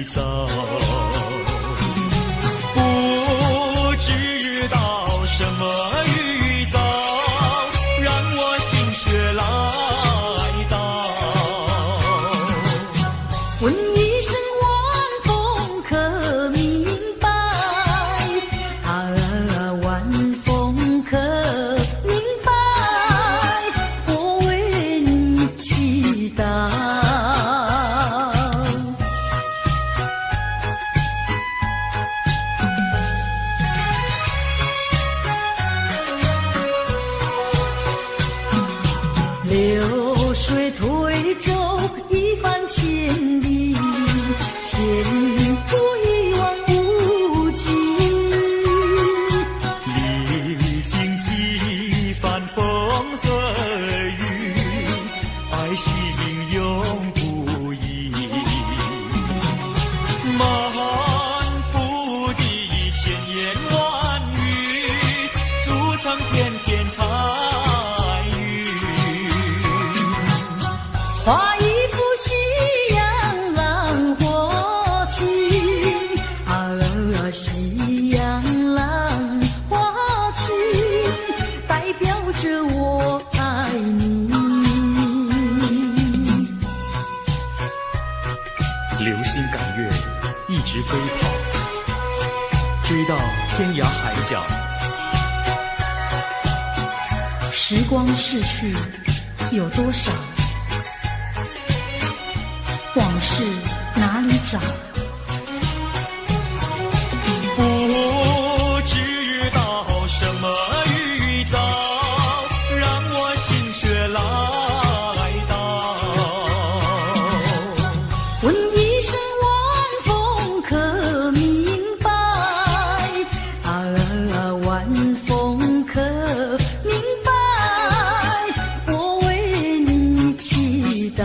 预兆，不知道什么预兆，让我心血来到。问一声晚风可明白？晚风可明白？我为你祈祷。流水推舟一番千里，前途一望无际。历经几番风和雨，爱心永不移。满腹的千言万语，筑成片片彩云。画一幅夕阳浪花情，夕阳浪花情，代表着我爱你。流星赶月，一直飞跑，追到天涯海角。时光逝去有多少？往事哪里找？不知道什么预兆，让我心血来到。问一声晚风可明白？晚风可明白？我为你祈祷。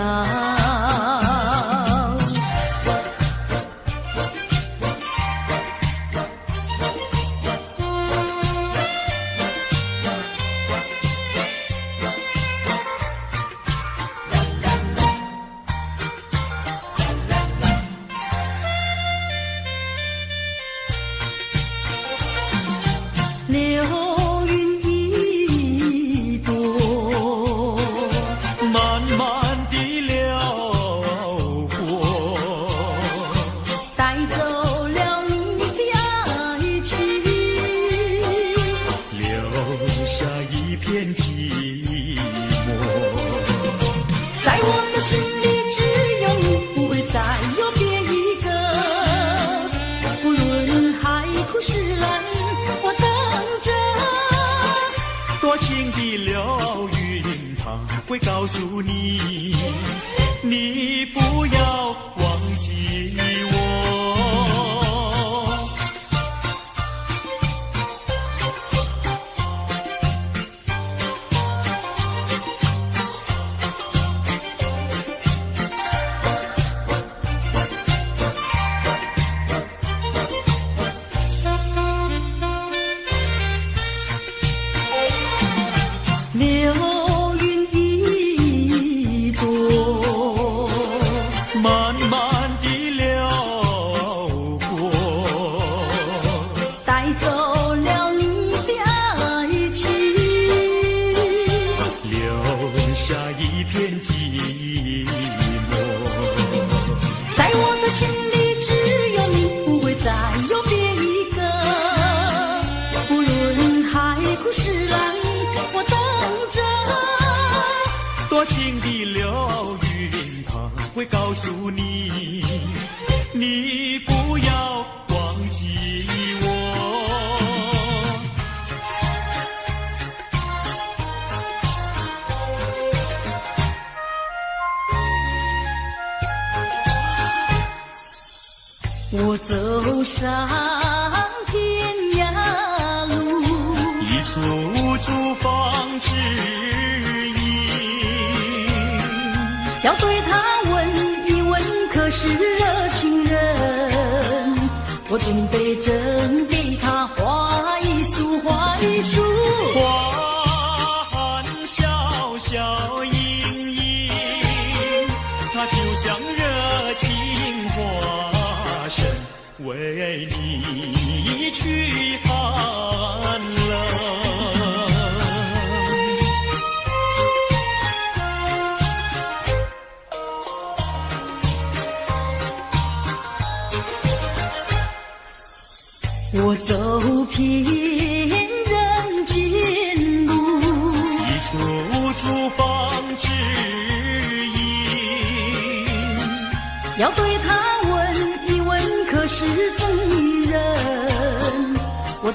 流云一朵，慢慢地流过，带走了你的爱情，留下一片寂寞。在我的心里只有你，不会再有别一个。不论海枯石烂，我等着。多情的流云，它会告诉你，你不要忘记我。流云一朵，慢慢地流过，带走了你的爱情，留下一片寂寞。在我的心里只有你，不会再有别一个。不论海枯石烂，我等着。多情的流云，它会告诉你，你不要忘记我。我走上天涯路，一处处放指引，要对他问一问，可是热情人？我准备真给他画一束，画一束。花含笑笑盈盈，它就像热情花。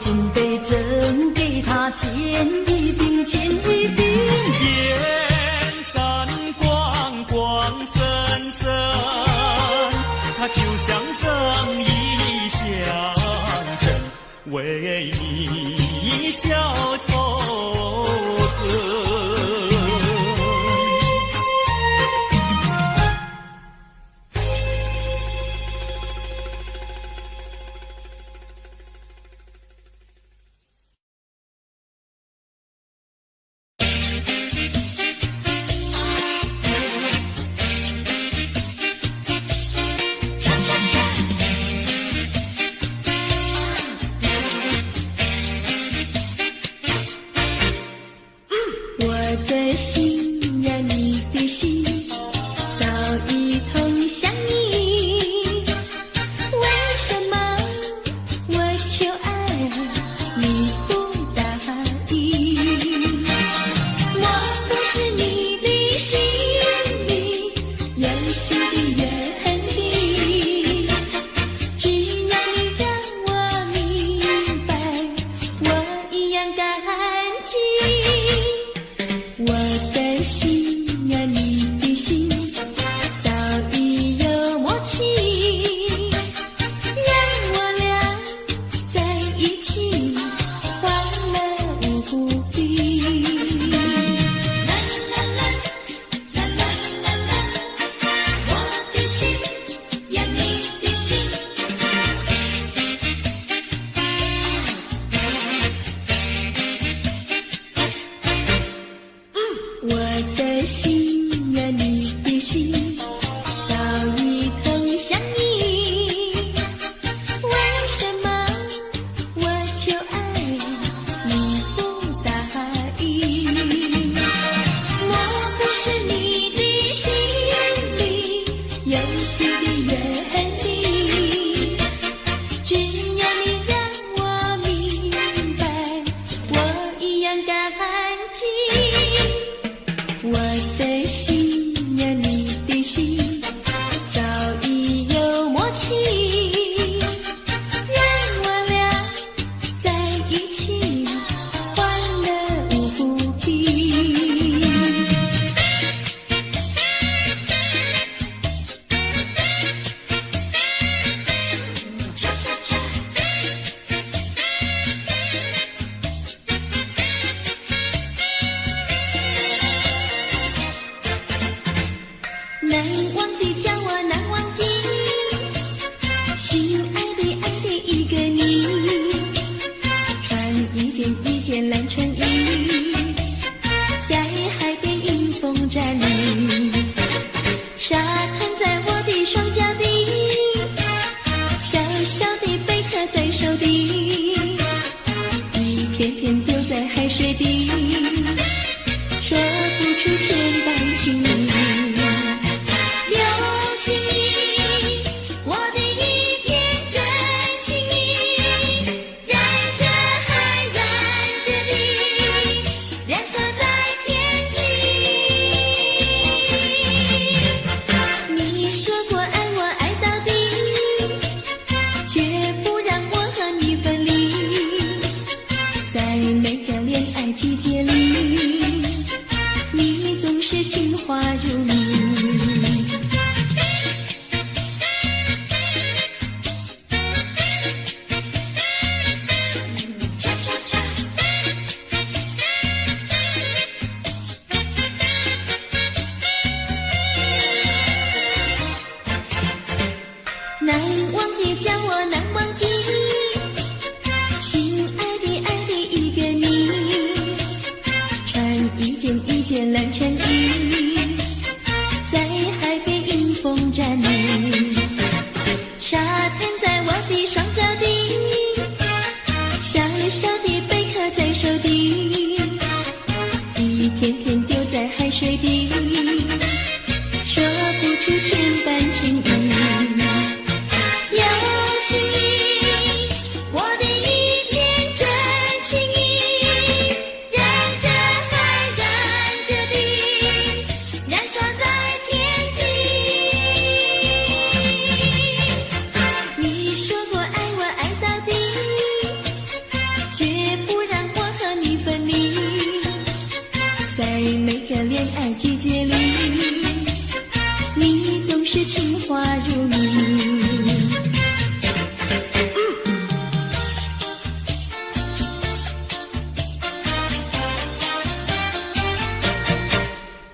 金杯赠给他见一冰，见一冰。燕山光光森森，它就像正义象征，为你消愁恨。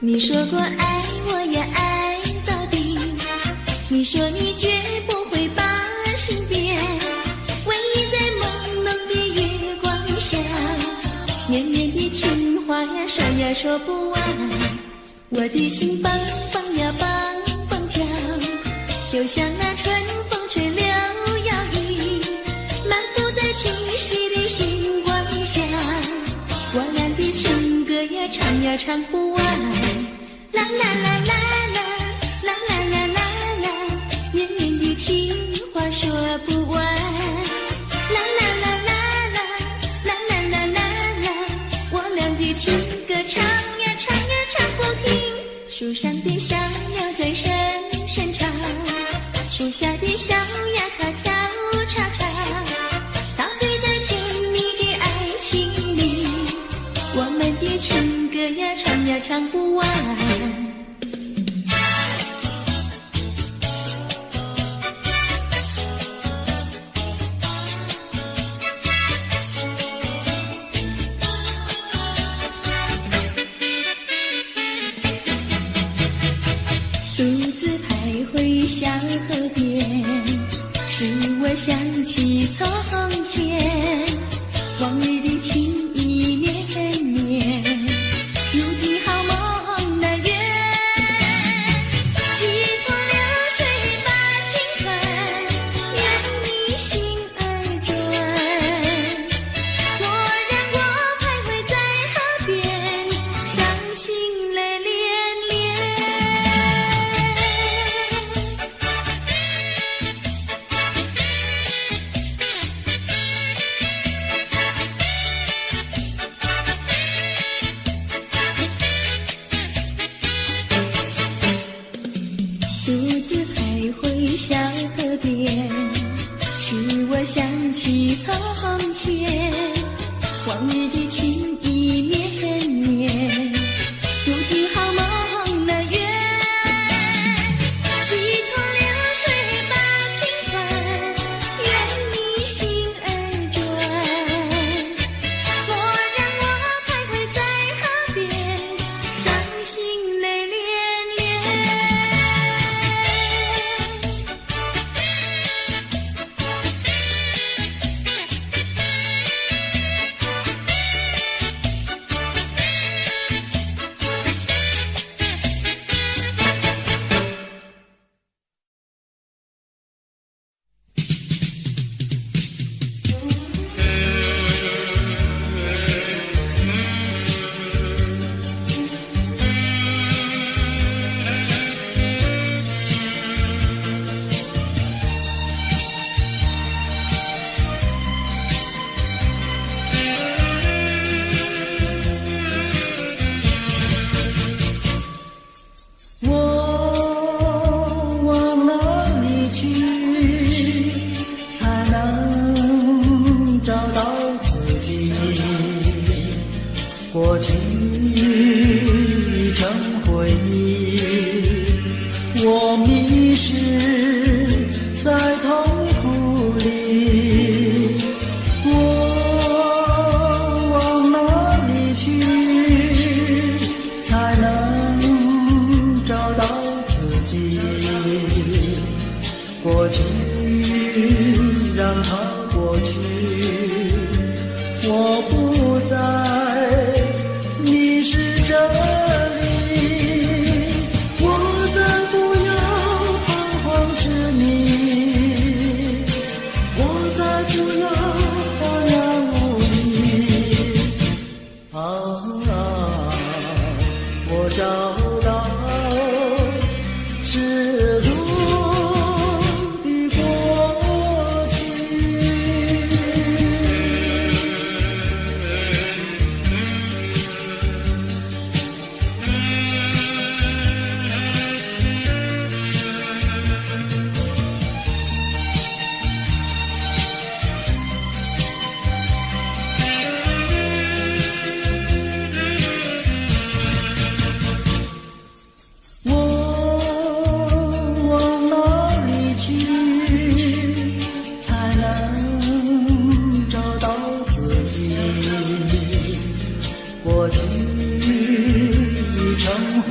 你说过爱我要爱到底，你说你绝不会把心变，唯一在朦胧的月光下，绵绵的情话呀说呀说不完，我的心梆梆呀梆梆跳，就像那春风吹柳摇曳，漫步在清晰的星光下，我俩的情歌呀唱呀唱不完，啦啦啦啦啦啦啦啦啦啦，绵绵的情话说不完，啦啦啦啦啦啦啦啦啦啦，我俩的情歌唱呀唱呀唱不停，树上的小鸟在声声唱，树下的小鸭它跳叉叉，陶醉在甜蜜的爱情里，我们的情歌呀唱呀唱不完。独自徘徊小河边，使我想起从前，往日的情意绵绵，如今好梦难圆，几头流水把情传，愿你心儿转，蓦然我徘徊在河边，伤心泪涟涟。独自徘徊小河边，使我想起从前，往日的情意绵绵，如今好梦难圆，几头流水把情传，愿你心儿转，蓦然我徘徊在河边，伤心泪涟涟。过去已成回忆，我迷失在痛苦里，我往哪里去才能找到自己？过去让它过去，我不再迷失这里，我再不要彷徨执迷，我再不要荒凉无依。我找到失落的过去。过去已成灰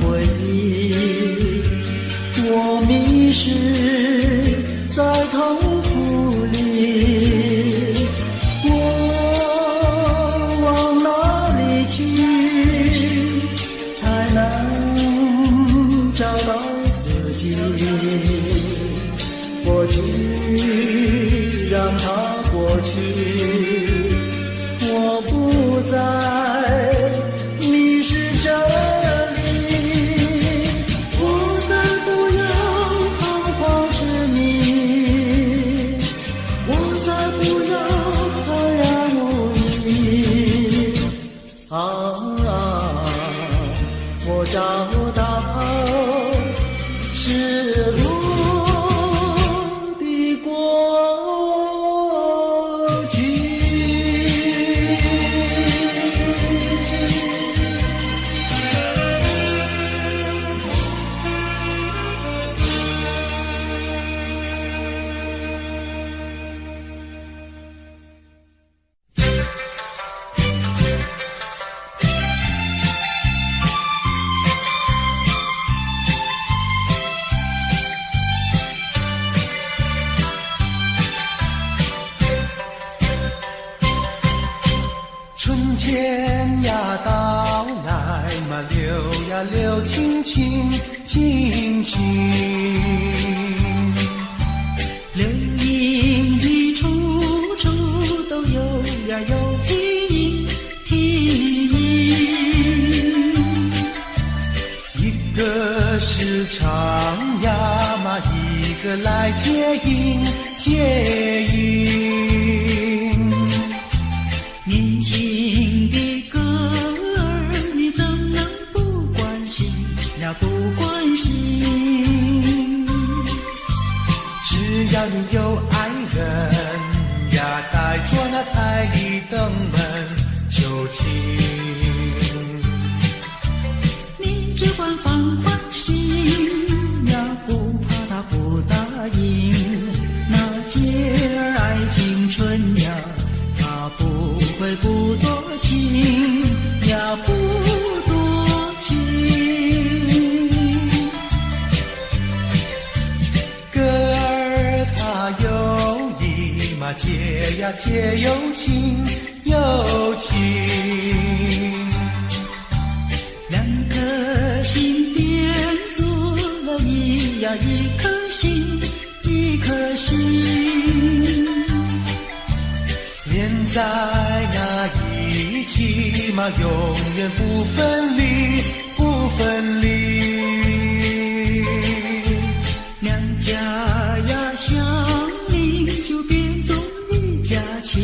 我找到失落的过去。春天呀到来嘛，流呀流，轻轻轻轻，流萤的处处都有呀有啼音，啼音。一个是唱呀嘛，一个来接应接应。年轻的歌儿，你怎能不关心呀？不关心。只要你有爱人呀，带着那彩礼登门求亲。你只管放心呀，不怕他不答应。那姐儿爱青春呀，他不会不多情呀，不多情。歌儿它有意嘛，结呀结有情有情。两颗心变作了一颗心，一颗心。连在那一起嘛，永远不分离，不分离。两家呀相邻，就变作一家亲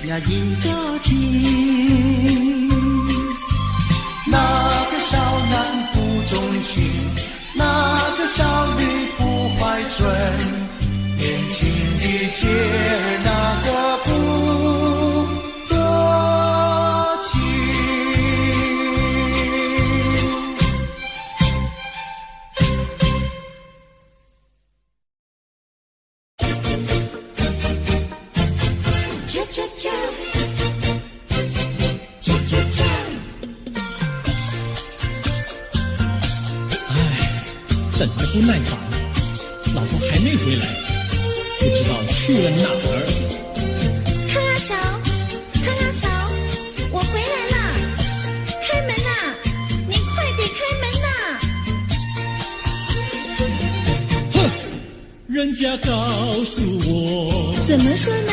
呀，一家亲。那个少男不钟情，那个少女不怀春，年轻的姐儿那个不多情。啾啾啾，啾啾啾。等得不耐烦，老婆还没回来，不知道去了哪儿。康拉乔，康拉乔，我回来了，开门呐！您快点开门呐！哼，人家告诉我，怎么说呢？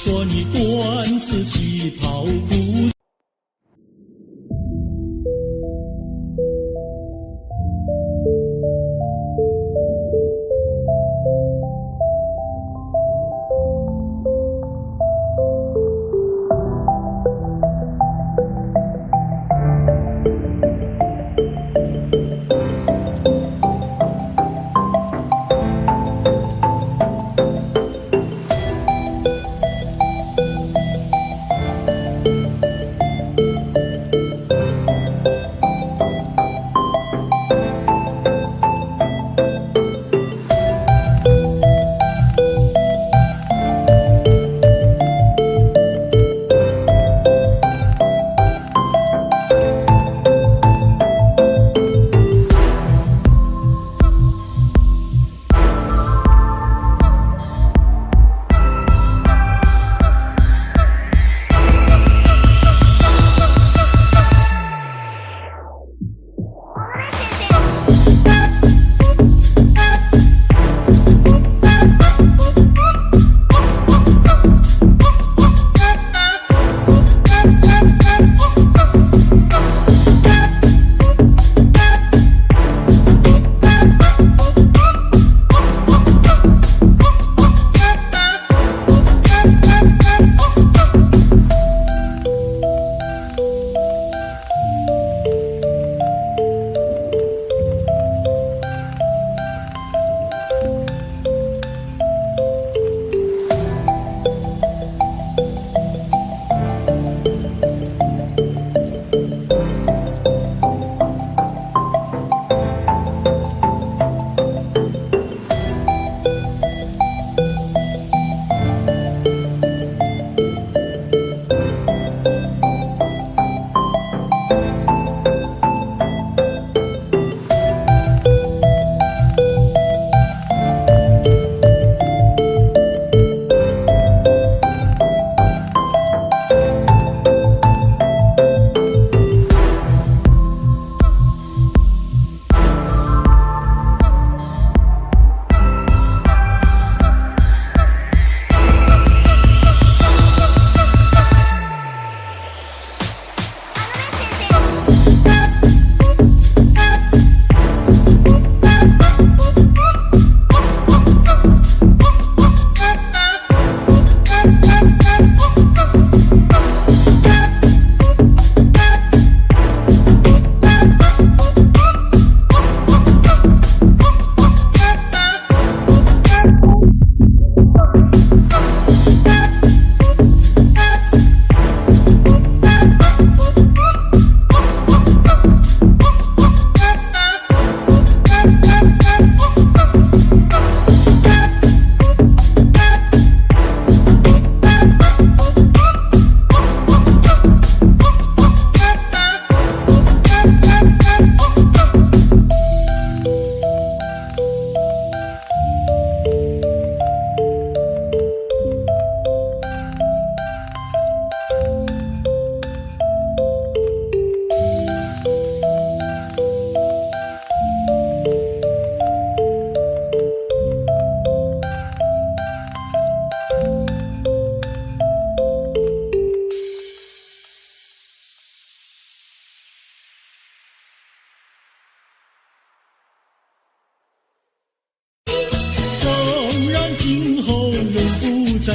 说你短此旗袍裤。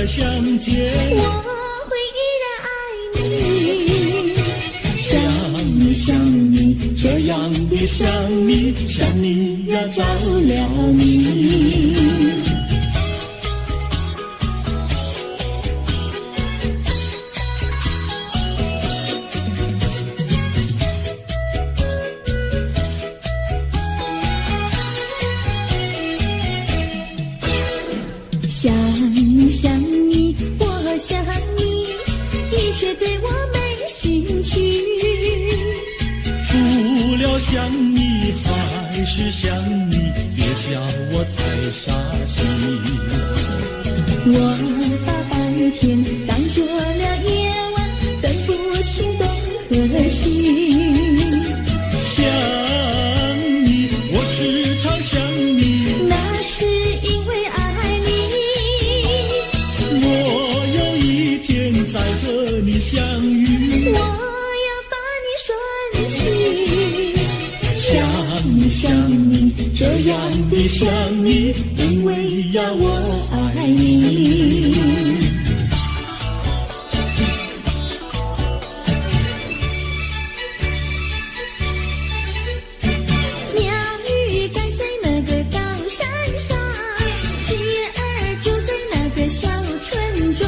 再相见，我会依然爱你。想你想你，这样的想你，想你呀着了迷。想你想你，我想你，一切对我没兴趣。除了想你还是想你，别叫我太傻气。我把白天当作了夜晚，分不清东和西。想你，我时常想你，那是因为爱你。我有一天再和你相遇，我要把你拴起。想你想你，这样的想你，因为呀我爱你。鸟语盖在那个高山上，鸡儿住在那个小村庄，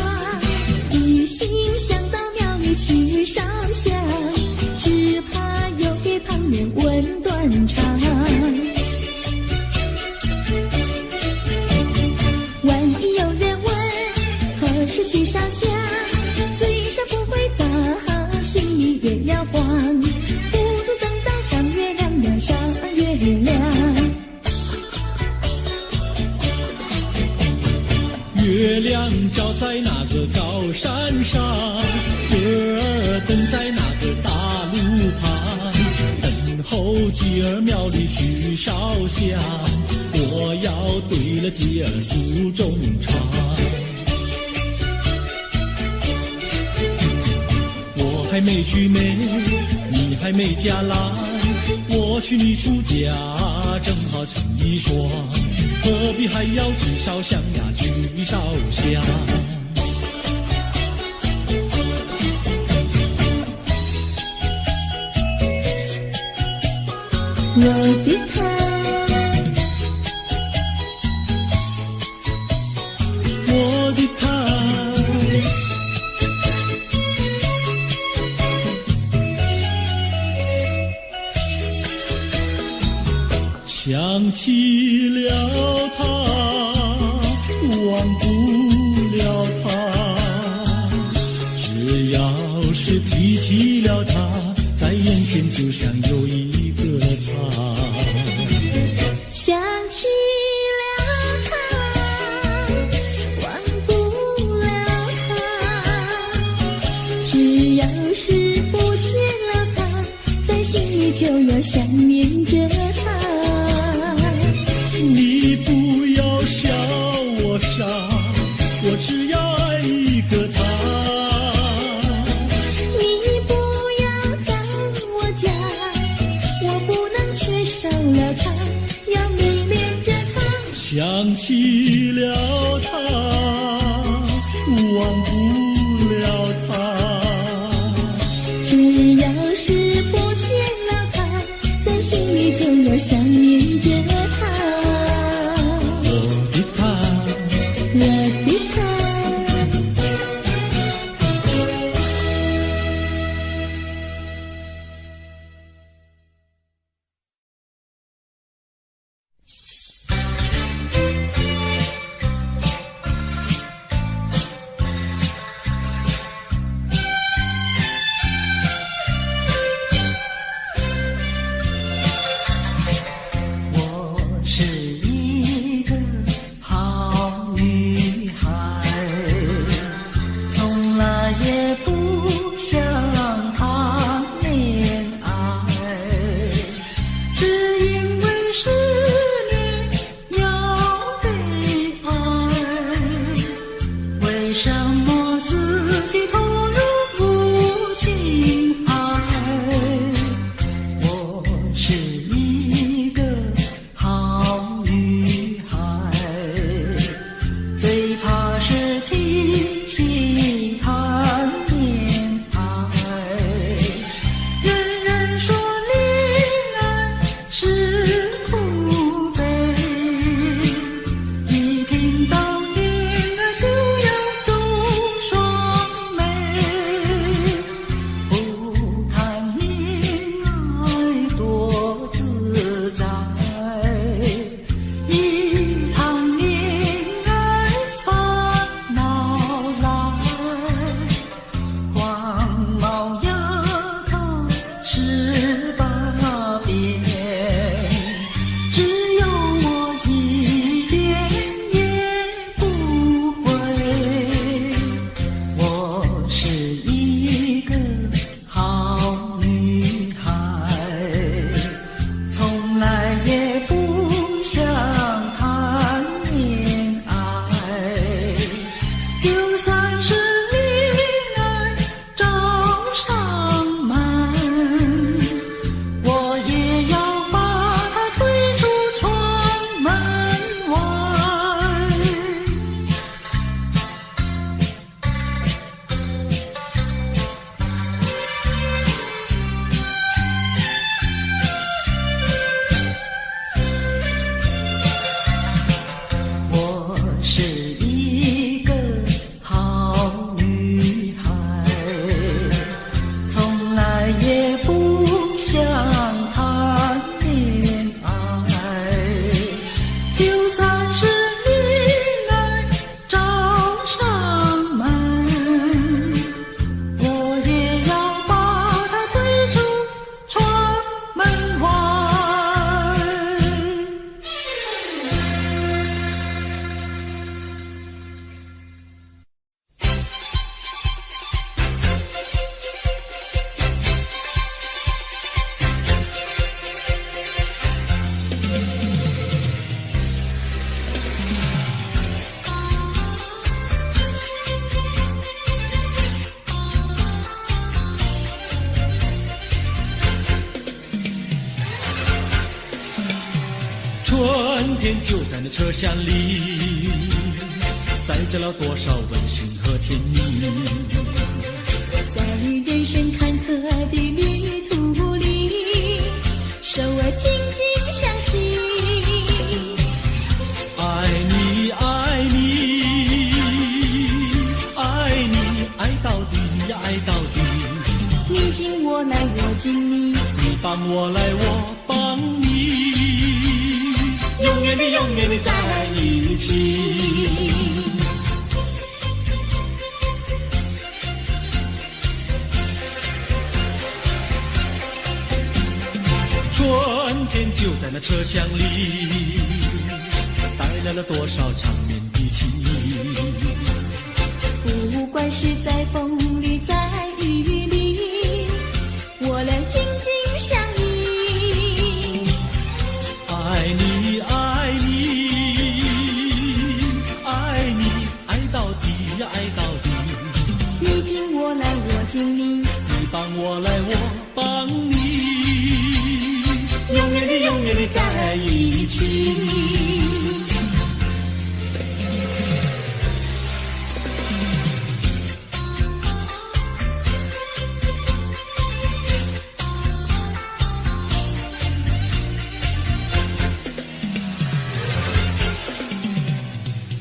一心想到庙里去烧香，只怕又给旁人问断肠。万一有人问何时去烧香，嘴上不回答，心里也要慌。不如等到上月亮呀上月亮。月亮照在那个高山上，月儿等在那个大路旁，等候鸡儿庙里去烧香，我要对了鸡儿诉衷肠。我还没娶媒，你还没嫁来，我娶你出嫁正好成一双，何必还要去烧香呀去烧香。我的他，我的他，想起了他，忘不了他，只要是提起了他，在眼前就像有一个他。想起了他，忘不了他，只要是不见了他，在心里就要想念着他。你不要笑我傻，我只要爱一个他。你不要赶我家，我不能缺少了他，要迷恋着他。想起了他，忘不了他，只要是不见了他，在心里就要想念着他。我的他，我的他。春天就在那车厢里，载着了多少温馨和甜蜜。在人生坎坷的旅途里，手儿紧紧相系。爱你爱你爱你，爱到底呀爱到底。你紧我来我紧你，你帮我来我帮你，永远的永远的在一起。春天就在那车厢里，带来了多少缠绵的情谊。不管是在风里在雨里，我俩紧紧相依。爱你爱你爱你，爱到底呀爱到底。你紧我来我紧你，你帮我来我帮你，永远的永远的在一起。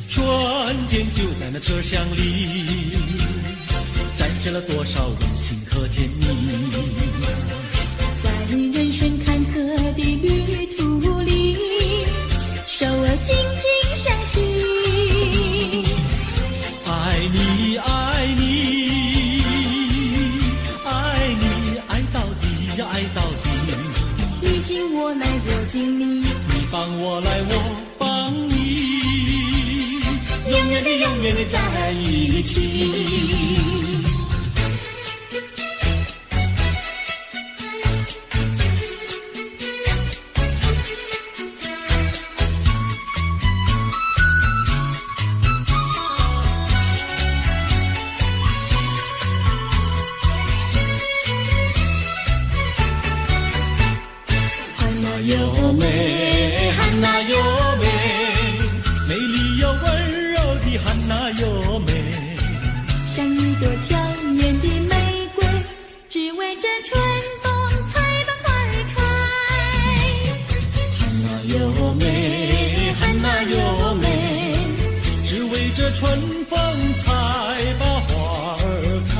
春天就在那车厢里，载着了多少温馨和甜蜜。在人生坎坷的旅途里，手儿紧紧相系。爱你爱你爱你，爱到底呀爱到底。你紧我来我紧你，你帮我来我帮你，永远的永远的在一起。有美，汉娜有美，美丽又温柔的汉娜有美，像一朵娇艳的玫瑰，只为这春风才把花儿开。汉娜有美，汉娜有美，只为这春风才把花儿开。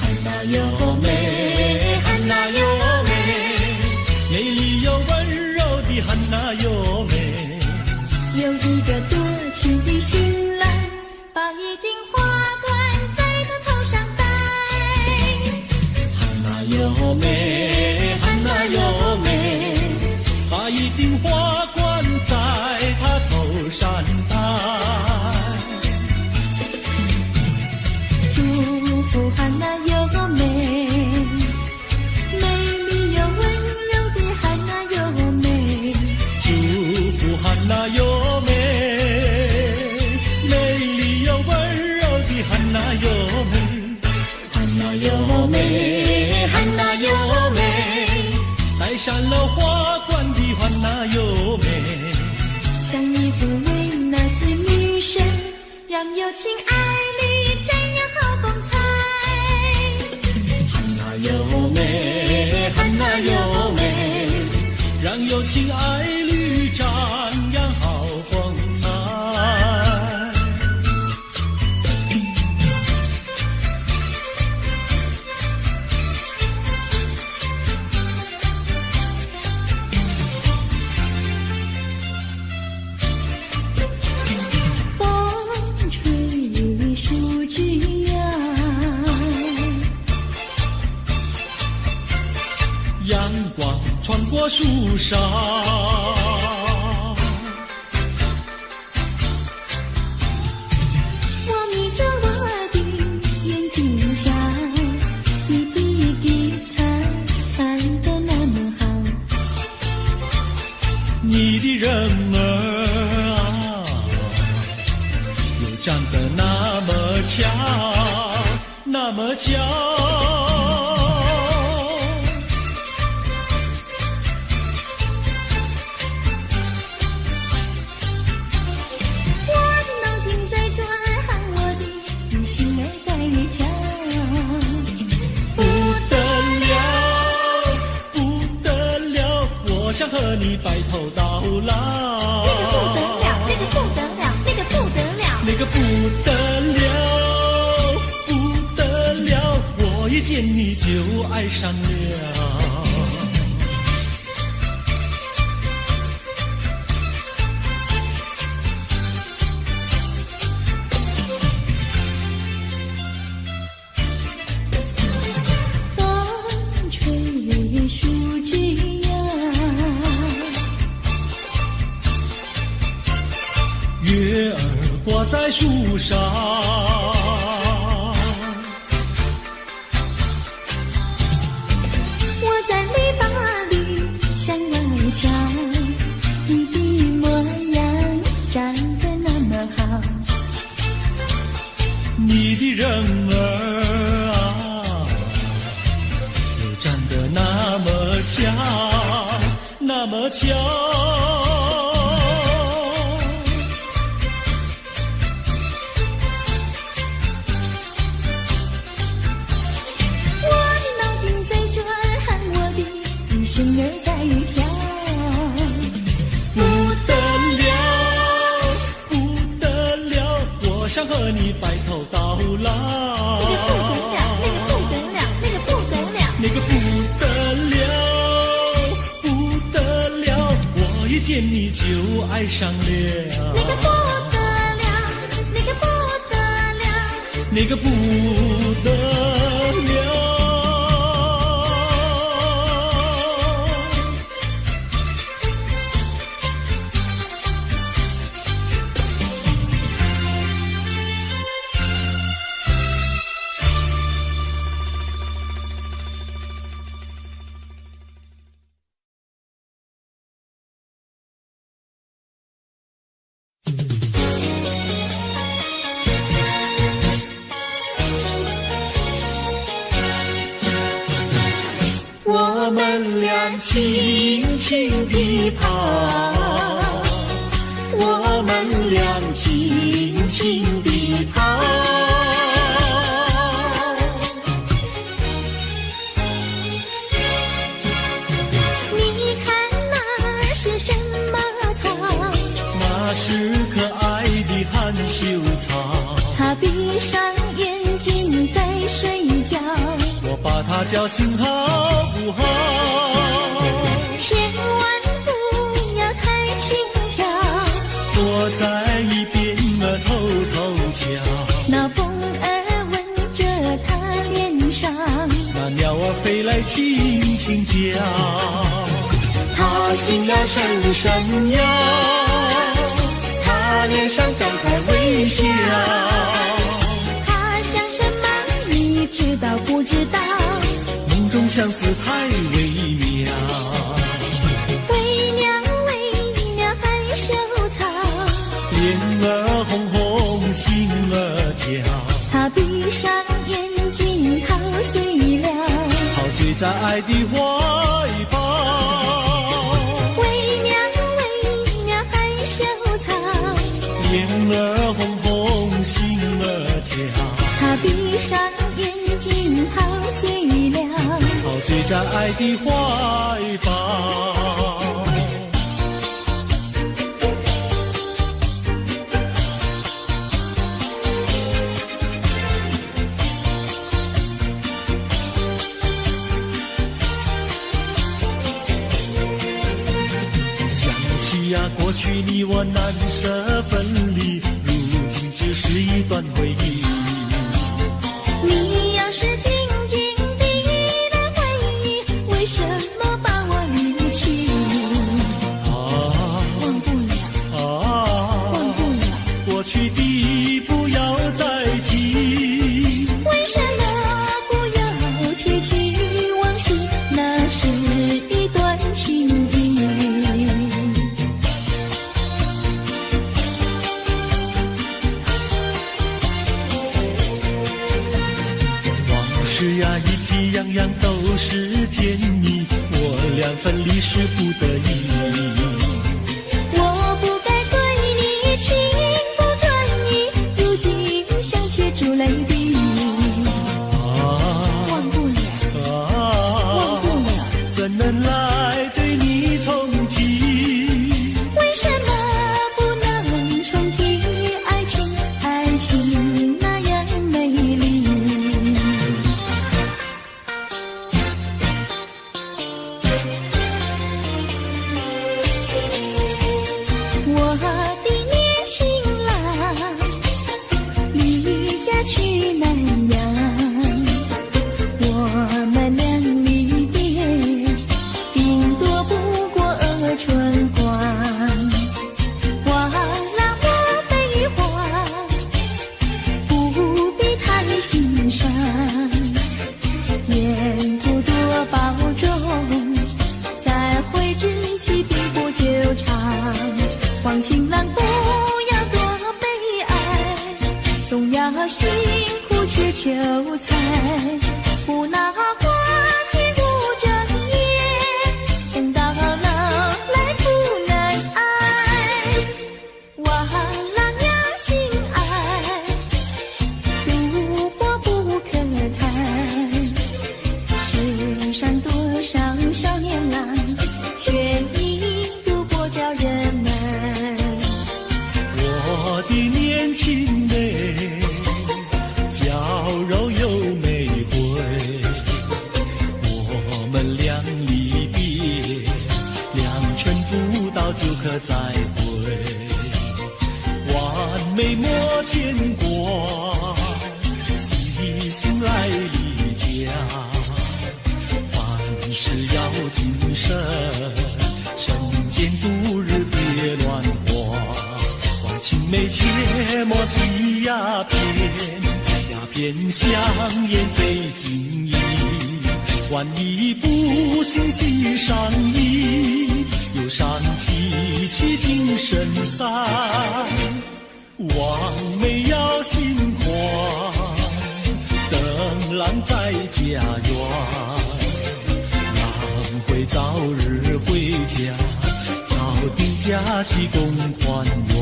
汉娜有美，汉娜有美，美丽又温柔的汉娜有美。有一个多情的新郎，把一顶花冠在他头上戴。汉娜有美，汉娜有美，把一顶花冠在他头上戴。祝福汉娜有美，美丽又温柔的汉娜有美。祝福汉娜有美，美丽又温柔的汉娜有美。汉娜有美，汉娜有美，戴上了花冠的汉娜有美。像一座维纳斯女神，让有情爱侣瞻仰好风采。汉娜有美，汉娜有美，让有情爱侣瞻仰好风采。风吹树枝摇，阳光穿过树梢，我眯着我的眼睛瞧，你的吉他弹得那么好。你的人儿啊，又长得那么巧，那么巧。你白头到老。那个不得了，那个不得了，那个不得了，那个不得了，不得了，我一见你就爱上了。风吹树枝摇，月儿挂在树上，我在篱笆里想要瞧你的模样，长得那么好。你的人儿啊，又长得那么巧，那么巧。心儿在跳，不得了，不得了，我想和你白头到老。那个不得了，那个不得了，那个不得了，不得了，我一见你就爱上了。那个不得了，那个不得了，那个不得了。我们俩轻轻地跑，我们俩轻轻地跑。你看那是什么草？那是可爱的含羞草，它闭上眼睛在睡觉，我把它叫醒好不好？千万不要太轻佻，躲在一边偷偷瞧。那风儿吻着它脸上，那鸟儿飞来轻轻叫，它心呀深深呀，它脸上张开微笑。它想什么你知道不知道？梦中相思太微妙，微妙微妙含羞草，脸儿红红心儿跳，它闭上眼睛陶醉了，陶醉在爱的怀抱。微妙微妙含羞草，脸儿红红心儿跳，它闭上眼睛陶醉了，陶醉在爱的怀抱。过去你我难舍分离，如今只是一段回忆。你要是静静地来回忆，为什么把我离弃？忘不了，忘不了，过去的不要再提。为什么不要提起往事？那是一段情谊。是呀，一体样样都是甜蜜，我俩分离是不得已。我不该对你情不转移，如今想起珠泪滴。忘不了，忘不了，怎能来对你重提？开，不拿花天不正业，等到老来不能爱。王郎要心爱，赌博不可贪。世上多少少年郎，却因赌博叫人闷。我的年轻妹，娇柔又玫瑰，我们俩离别，2圈不到就可再会，完美莫见过，细心来离家，凡事要谨慎，身兼度日别乱花，还情妹切莫吸鸦片，鸦片香烟非禁意，万一不幸喜上意，忧伤提起精神散，望妹要心慌，等郎在家园，郎会早日回家，早定假期共团圆。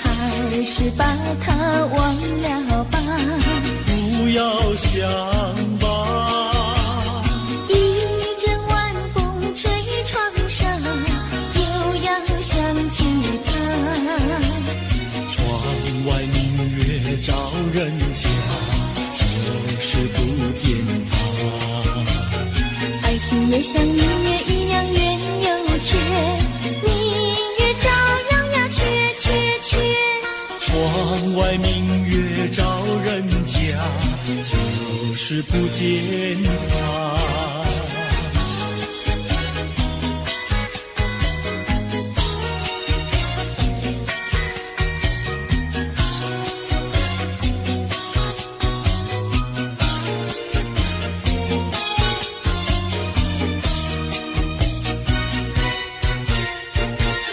还是把他忘了吧，不要想吧，一阵晚风吹窗上，又要想起他。窗外明月照人家，就是不见他。爱情也像明月一样圆又缺，明月照样呀缺缺缺。窗外明月照人家，就是不见他。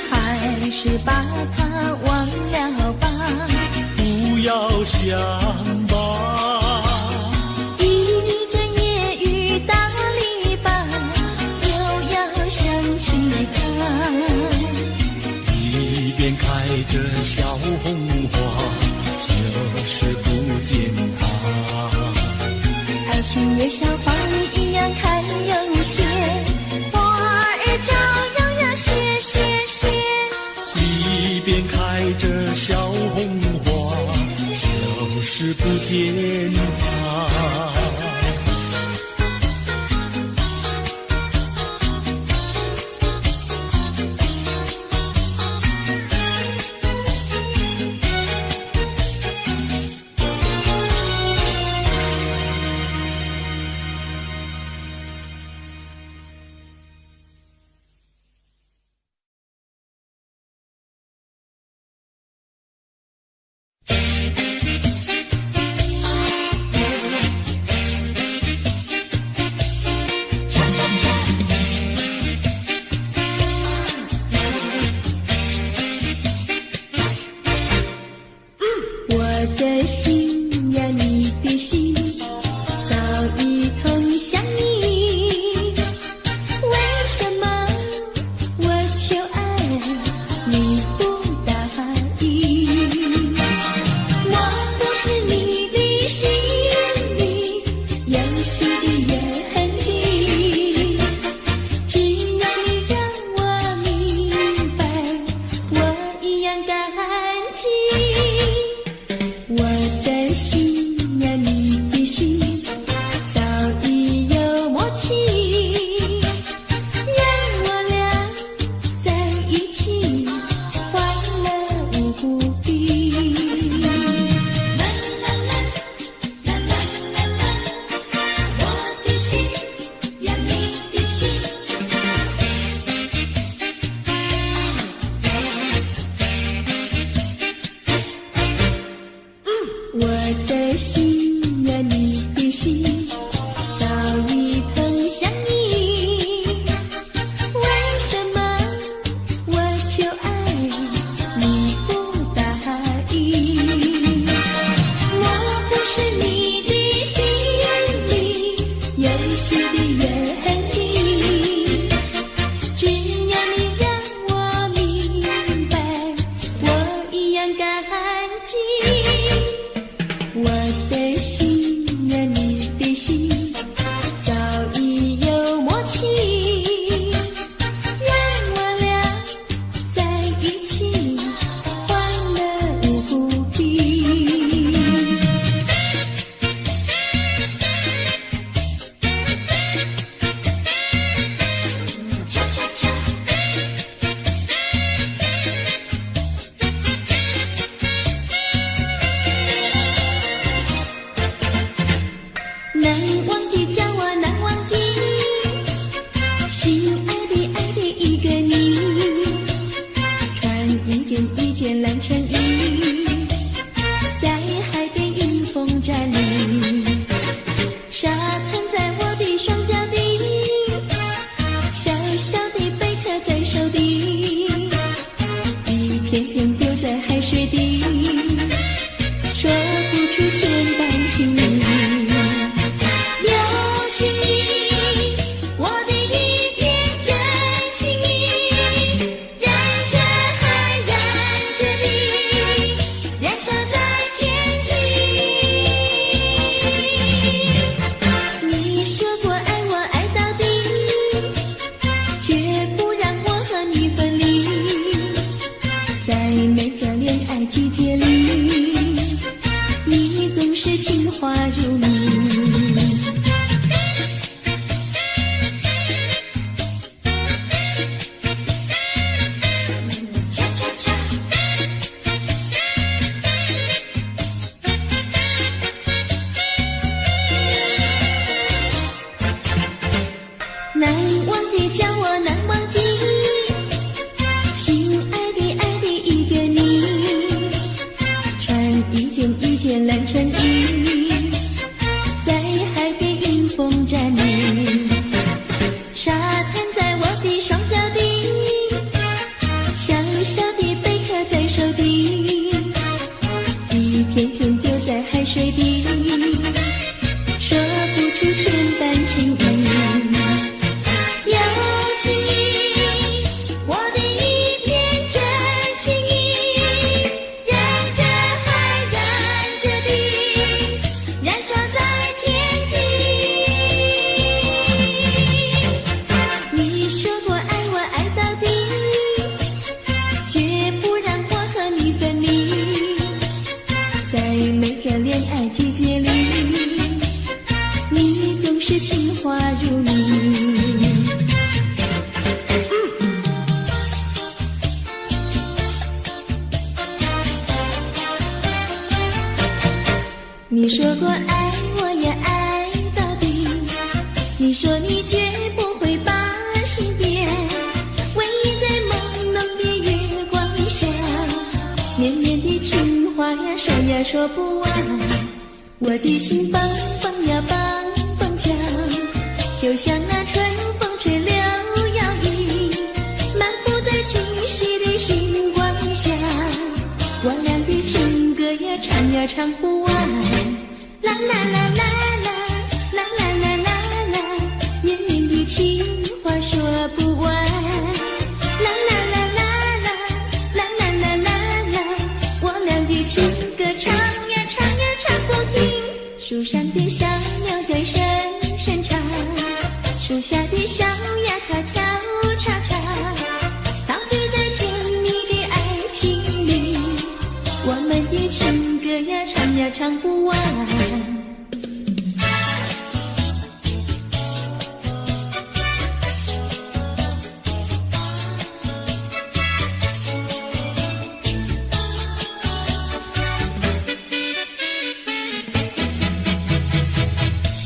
还是把他忘了吧，不要想吧，一阵夜雨打篱笆，又要想起他。一边开着小红花，就是不见他。爱情也像花儿一样开又谢，花儿照样呀谢谢谢。一边开着小红花，就是不见他。我的心呀，你的心早已投向你，为什么我求爱你不答应？我不是你的心里有心的也很低，只要你让我明白，我一样感激。我的近。我的心呀，你的心，早已有默契，让我俩在一起，欢乐无比。恰恰恰。难忘记叫我难忘记，心爱的爱的一个你，穿一件蓝衬衣，在海边迎风站立，沙滩在我的双脚底，小小的贝壳在手底，一片片丢在海水底，说不出千般情意。季节里，你总是情话如你。恰恰恰。难忘记叫我难忘记，心爱的爱的一个你，一件蓝衬衣，在海边迎风站立，沙滩在我的双脚底，小小的贝壳在手底，一片片丢在海水底，说不出千般情意。有情意，我的一片真情意，让这海燃着地，燃烧在天际。你说过爱我爱到底，绝不让我和你分离，在每个恋爱季节里，你总是情话如你。你说过爱我也爱到底，你说你绝不会把心变，唯一在朦胧的月光下，绵绵的情话呀说呀说不完，我的心蹦蹦呀蹦蹦跳，就像那春风吹柳摇曳，漫步在清晰的星光下，我俩的情歌呀唱呀唱不完，啦啦啦啦啦啦啦啦啦啦，绵绵的情话说不完，啦啦啦啦啦啦啦啦啦啦，我俩的情歌唱呀唱呀唱不停，树上的小鸟在声声唱，树下的小鸭它跳叉叉，陶醉在甜蜜的爱情里，我们的情歌呀唱呀唱不完。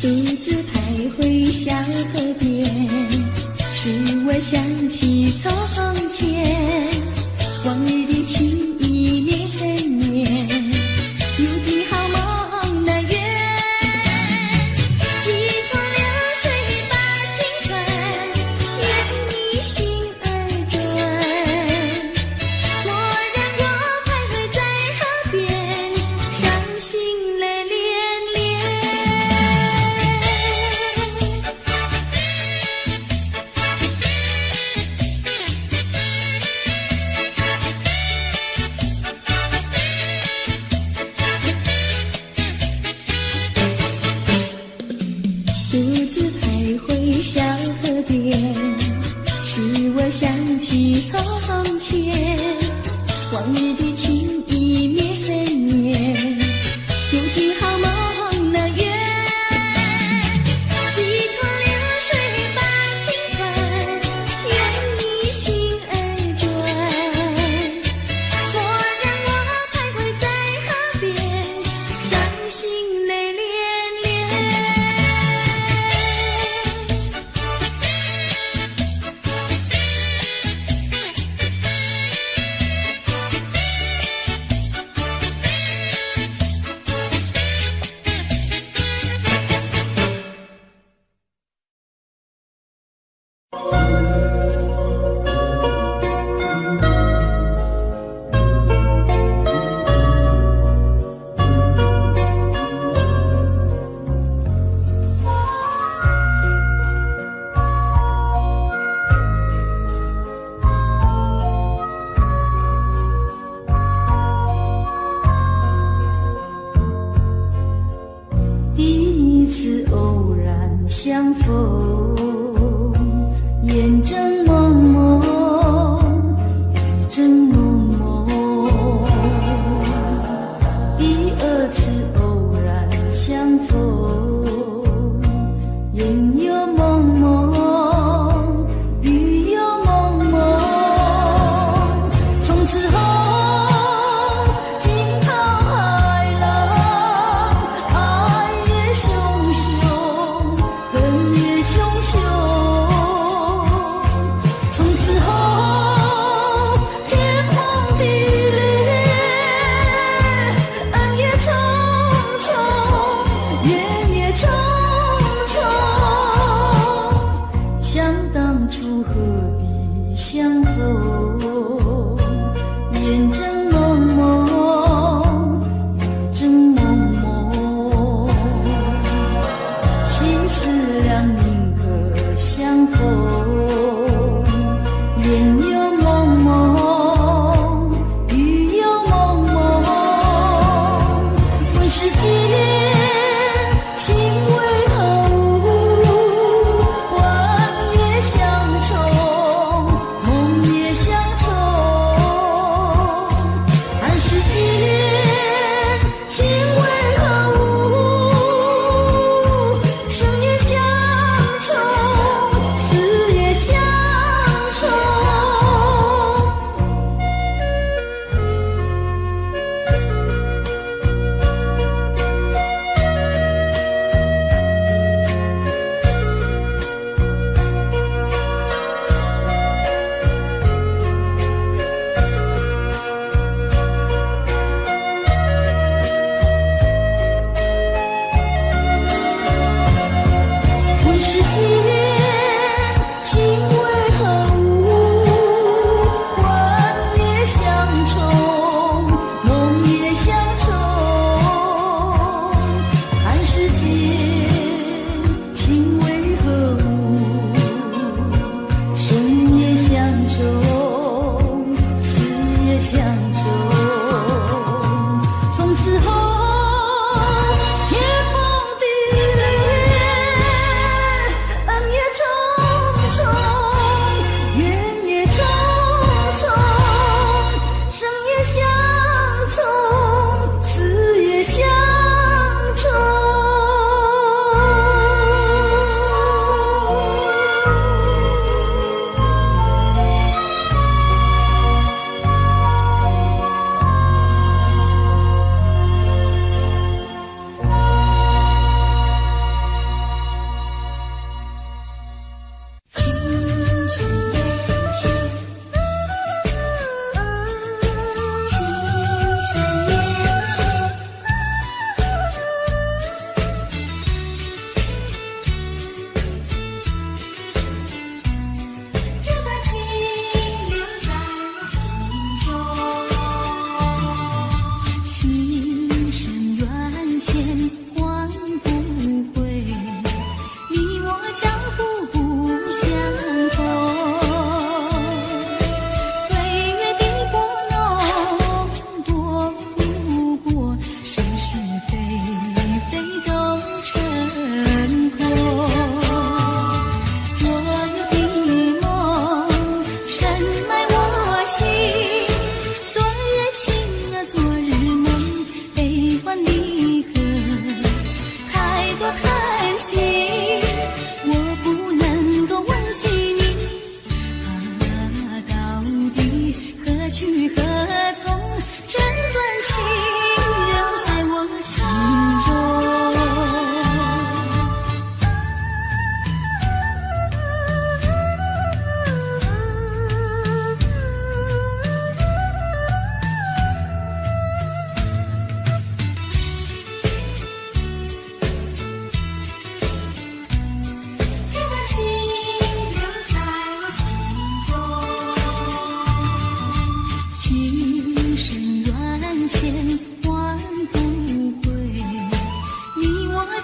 独自徘徊小河边，使我想起从前，往日的情意年年，如今好梦那月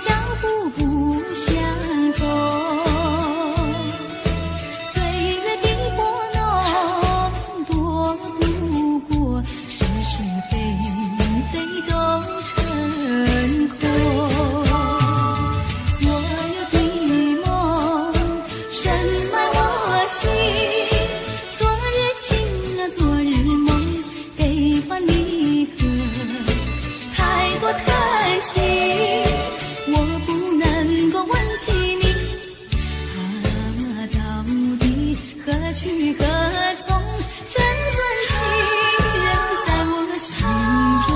脚步不相同，岁月的拨弄躲不过是是非非都成空，所有的梦深埋我心，昨日情啊昨日梦，悲欢离合太过叹息，我不能够忘记你，到底何去何从？这段情仍在我心中。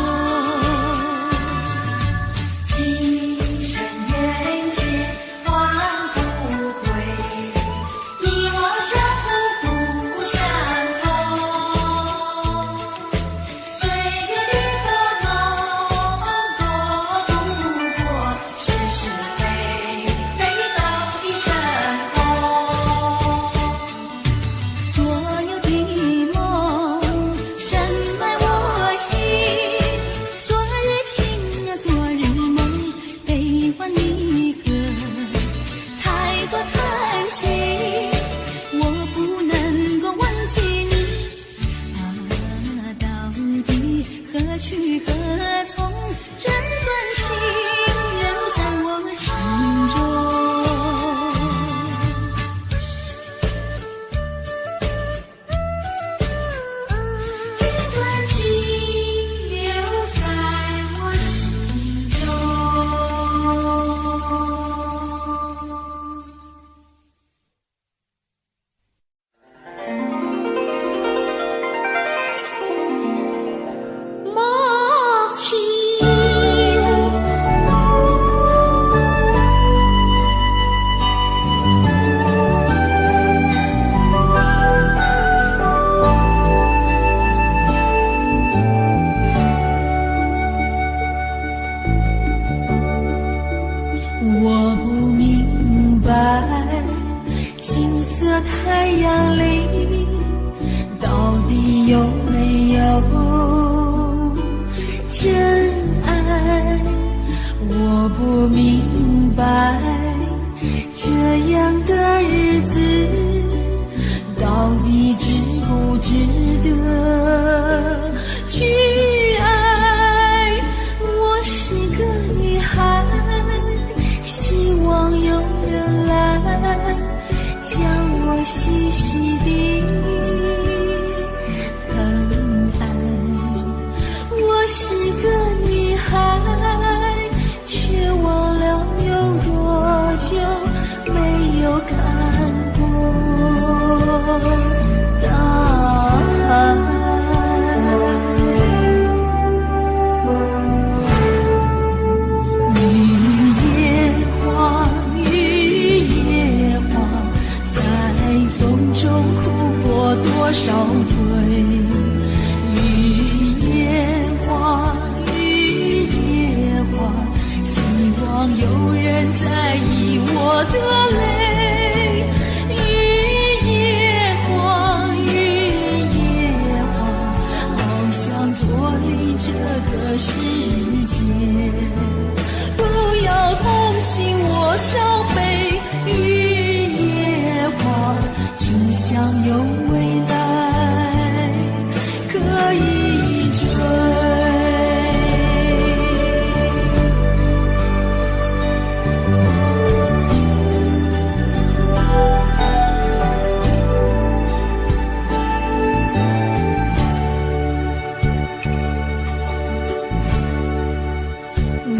今生缘劫换不回，你我脚步不相同。岁月的拨弄躲不过是是非非都已成空，所有的梦深埋我心，昨日情啊昨日梦，悲欢离合太过叹息，我不能够忘记你，到底何去何从？这段情仍在我心中。这段情留在我心中。梦情我不明白，金色太阳里到底有没有真爱？我不明白，这样的日子到底值不值得去爱？我是个女孩，希望有人来将我细细地疼爱。我是个女孩，却忘了有多久没有看过大海。雨夜花，雨夜花，在风中哭过多少回？雨夜花，雨夜花，希望有人在意我的泪。雨夜花，雨夜花，好想脱离这个世界。不要同情我伤悲，雨夜花，只想有未来可以追。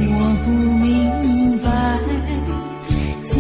我不明白，金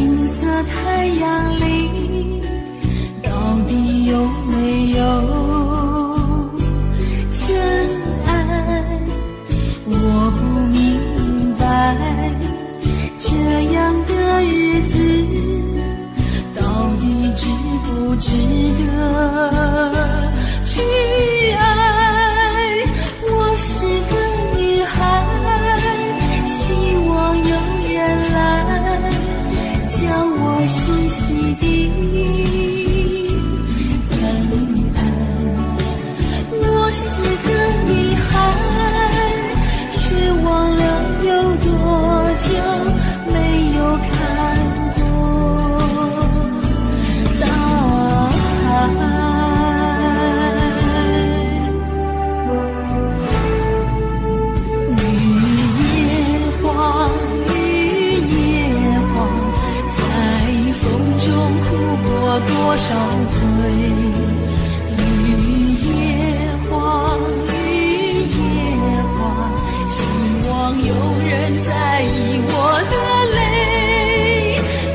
有人在意我的泪。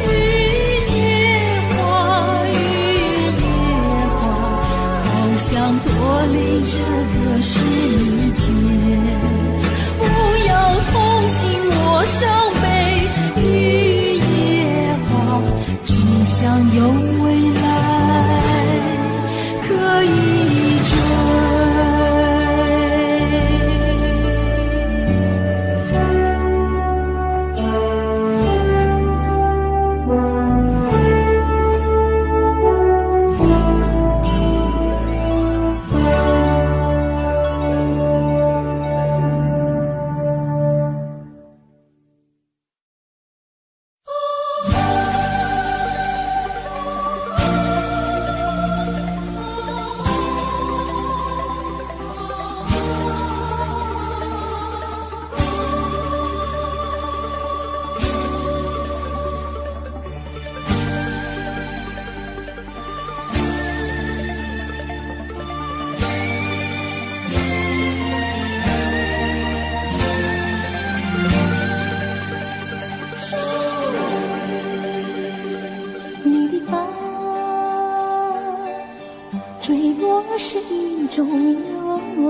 雨夜花，雨夜花，好想脱离这个世界。不要同情我伤悲，雨夜花，只想有未来可以追。坠落是一种柔软，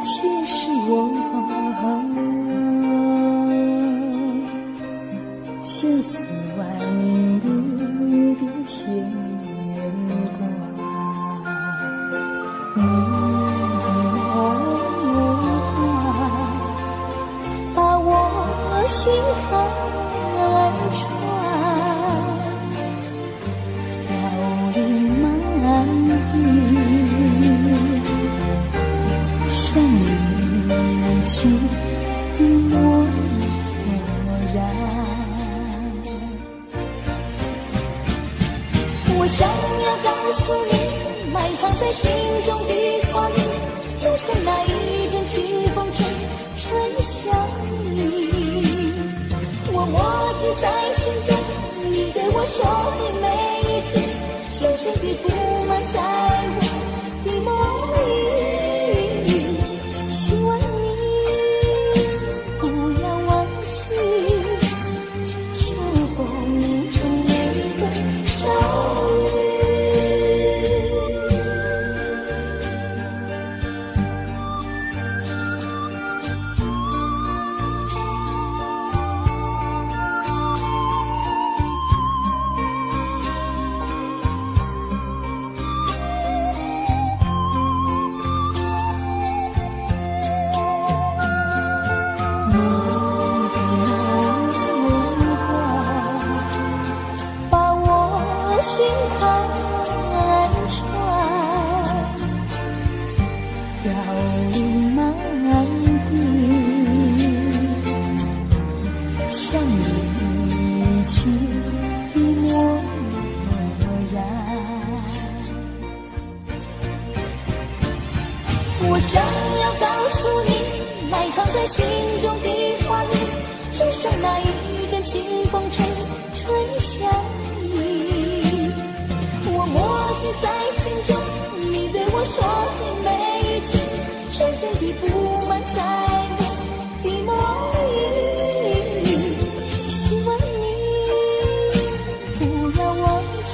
却是我千丝万缕的牵挂。你把我心看穿，像你情漠然，我想要告诉你，埋藏在心中的话语，就像那一阵清风吹春香意。我默记在心中，你对我说的每一句，深深地布满在我的梦里。希望你不要忘记，秋风中那个少女。心看穿，飘零满地，像你情的漠然。我想要告诉你，埋藏在心中的话语，就像那一阵清风吹春香意。我默记在心中，你对我说的每一句，深深地布满在我的梦里。希望你不要忘记，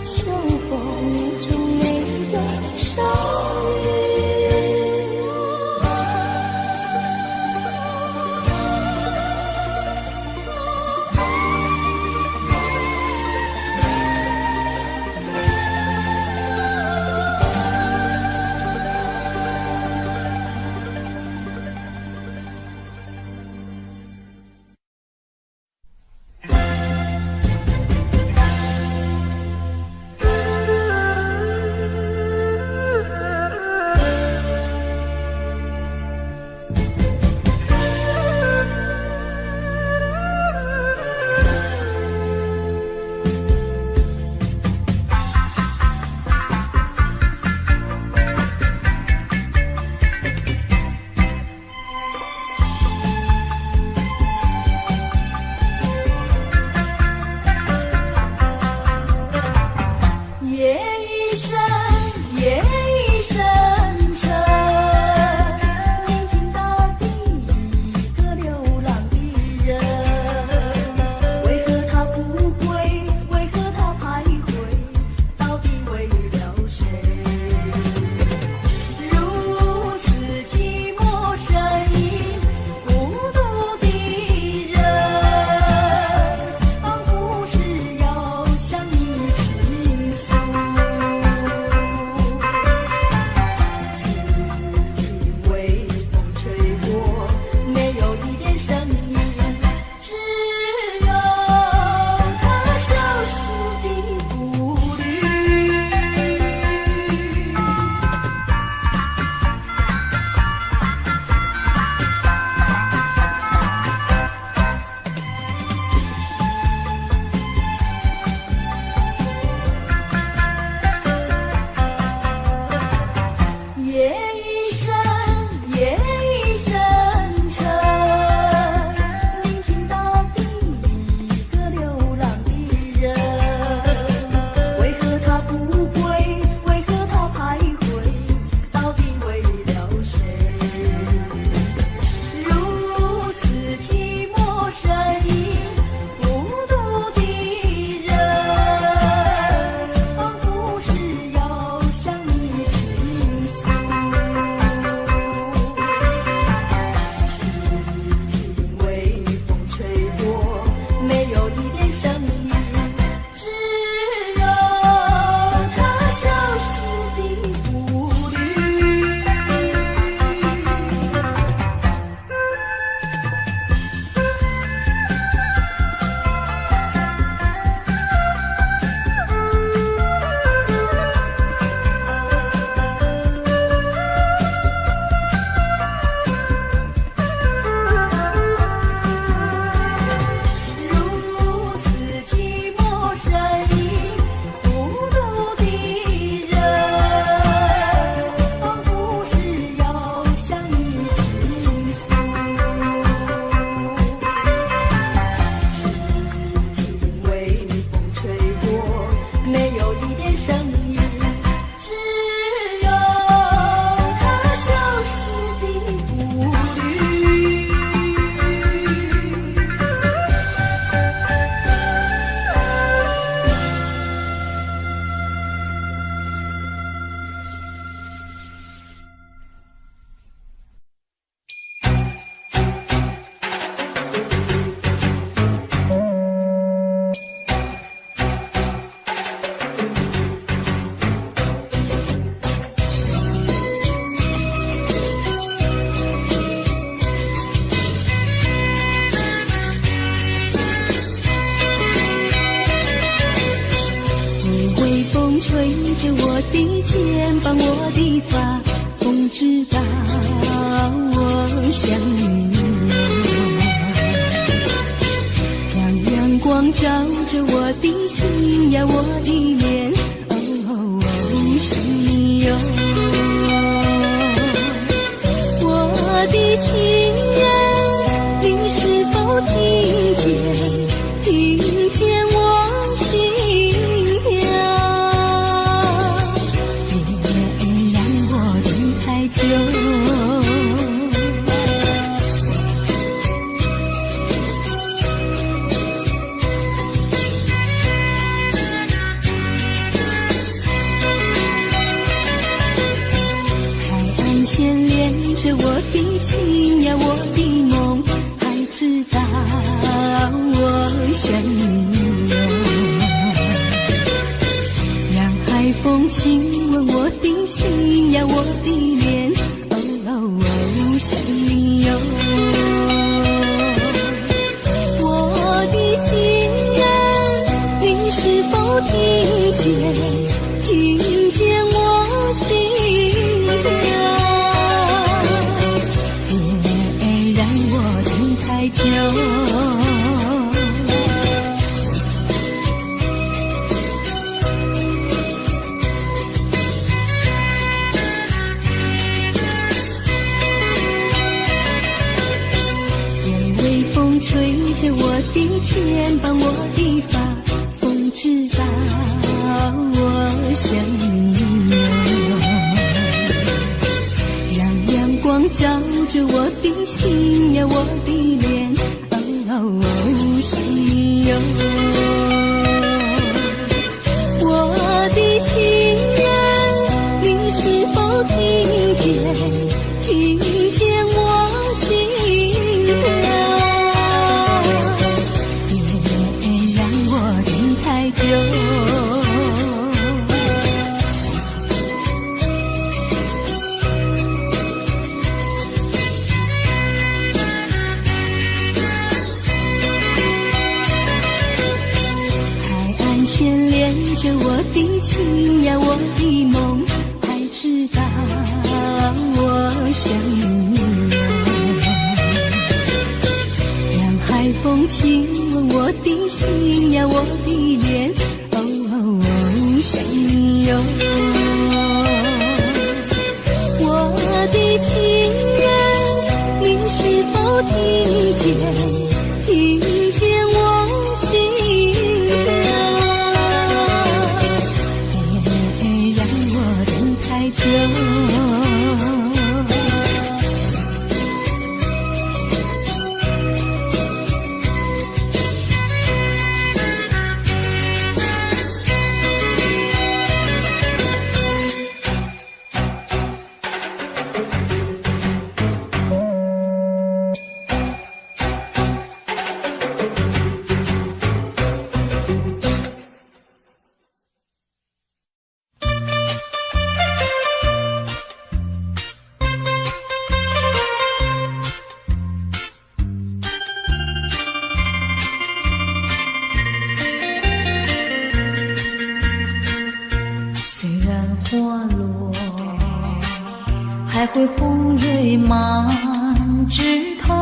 秋风中那个少女。着我的肩膀，我的发，风知道我想你。让阳光照着我的心呀，我的脸，想你哟。我的情人，你是否听见我心跳？别让我等太久。牵连着我的情呀，我的梦，还知道我想你哟。让海风亲吻我的心呀，我的脸，想你哟。我的情人，你是否听见我心跳？太久，微微风吹着我的肩膀，我的发，风知道我想你哟。让阳光照着我的心呀，我的脸，想你哟。我的情人，你是否听见我心跳？别让我等太久。牵连着我的情呀，我的梦，还知道我想你哟。让海风亲吻我的心呀，我的脸，想你哟。我的情人，你是否听见我心跳？太久，还会红蕊满枝头。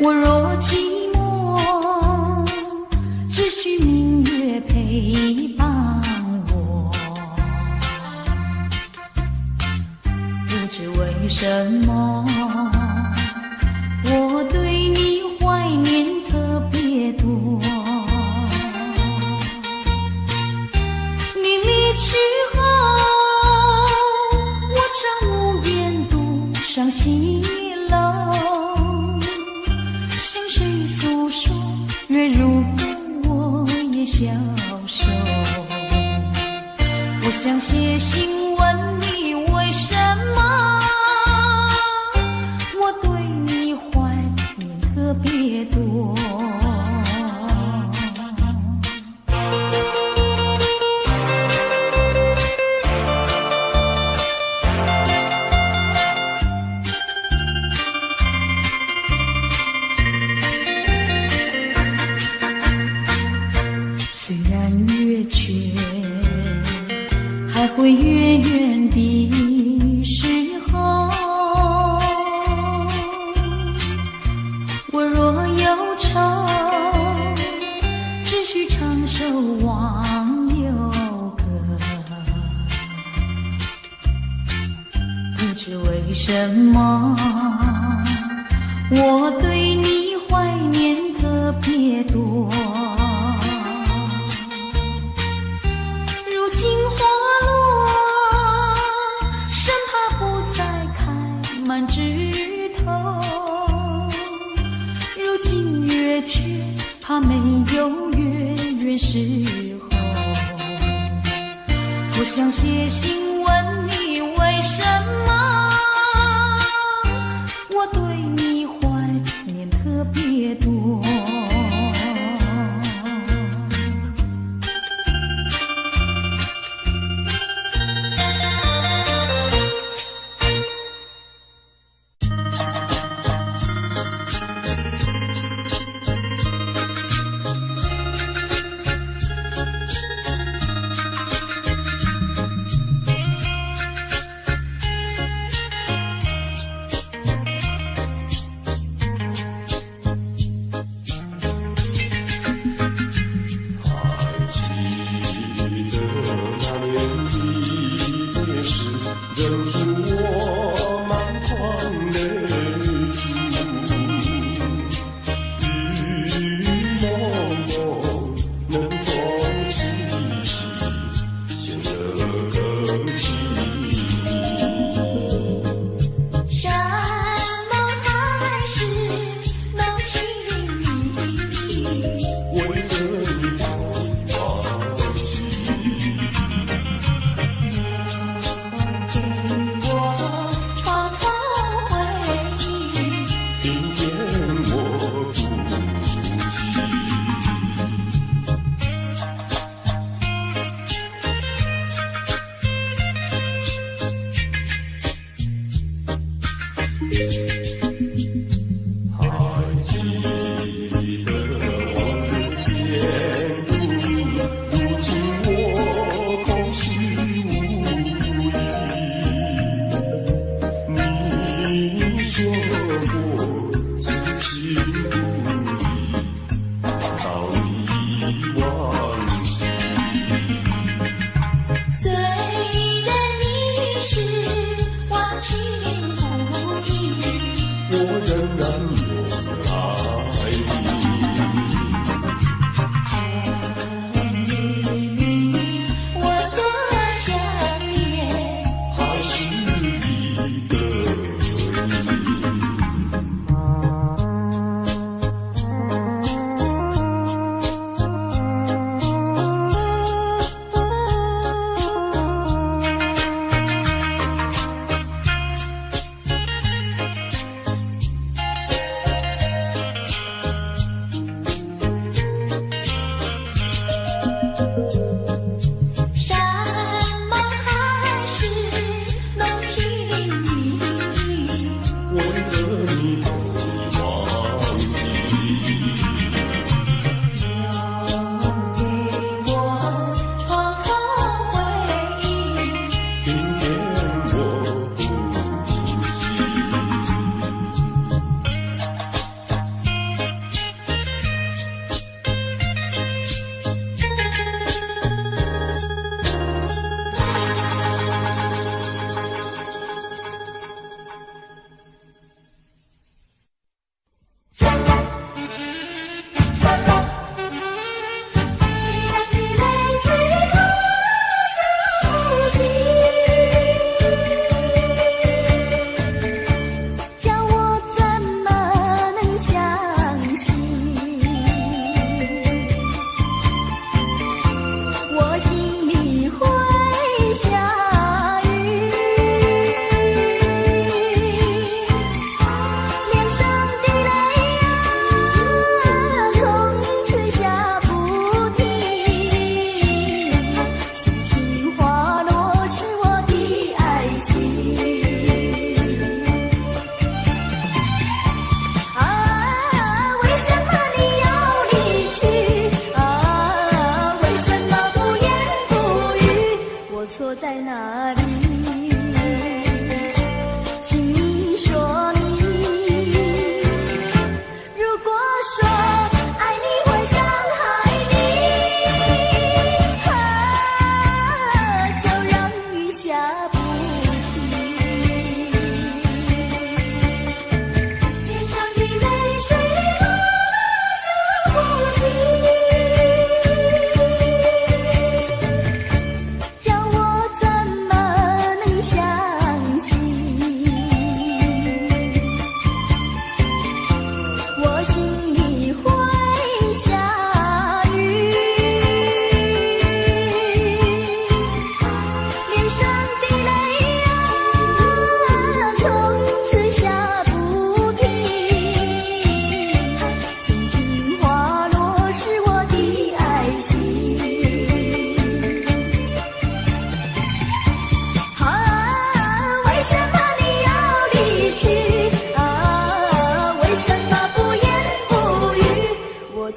我若寂寞，只需明月陪伴我。不知为什么，我对你怀念特别多。你离去后，我常无边独上西楼，向谁诉说？月如歌，我也消瘦。我想写信问你，为什么岁月远的时候，我若有愁，只需唱首忘忧歌。不知为什么，我对你怀念特别多。如今花落，生怕不再开满枝头。如今月缺，怕没有月圆时候。我想写信问你为什么，我对你怀念特别多。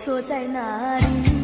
错在哪里？